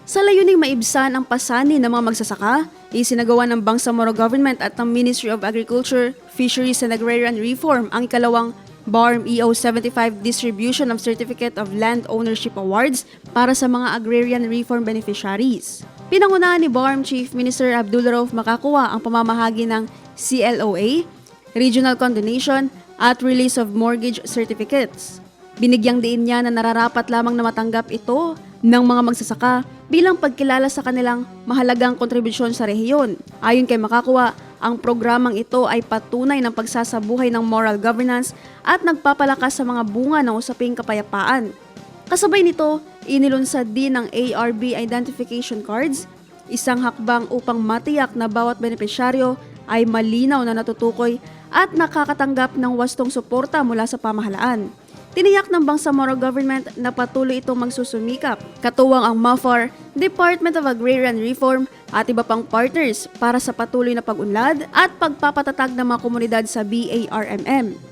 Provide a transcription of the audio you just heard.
Sa layuning maibsan ang pasanin ng mga magsasaka, isinagawa ng Bangsamoro Government at ng Ministry of Agriculture, Fisheries and Agrarian Reform ang ikalawang BARM EO 75 Distribution of Certificate of Land Ownership Awards para sa mga agrarian reform beneficiaries. Pinangunahan ni BARM Chief Minister Abdulrauf Makakuwa ang pamamahagi ng CLOA, Regional Condonation at Release of Mortgage Certificates. Binigyang diin niya na nararapat lamang na matanggap ito ng mga magsasaka bilang pagkilala sa kanilang mahalagang kontribusyon sa rehiyon. Ayon kay Makakuwa, ang programang ito ay patunay ng pagsasabuhay ng moral governance at nagpapalakas sa mga bunga ng usaping kapayapaan. Kasabay nito, inilunsad din ng ARB Identification Cards, isang hakbang upang matiyak na bawat benepisyaryo ay malinaw na natutukoy at nakakatanggap ng wastong suporta mula sa pamahalaan. Tiniyak ng Bangsamoro Government na patuloy itong magsusumikap, katuwang ang MAFAR, Department of Agrarian Reform at iba pang partners para sa patuloy na pag-unlad at pagpapatatag ng mga komunidad sa BARMM.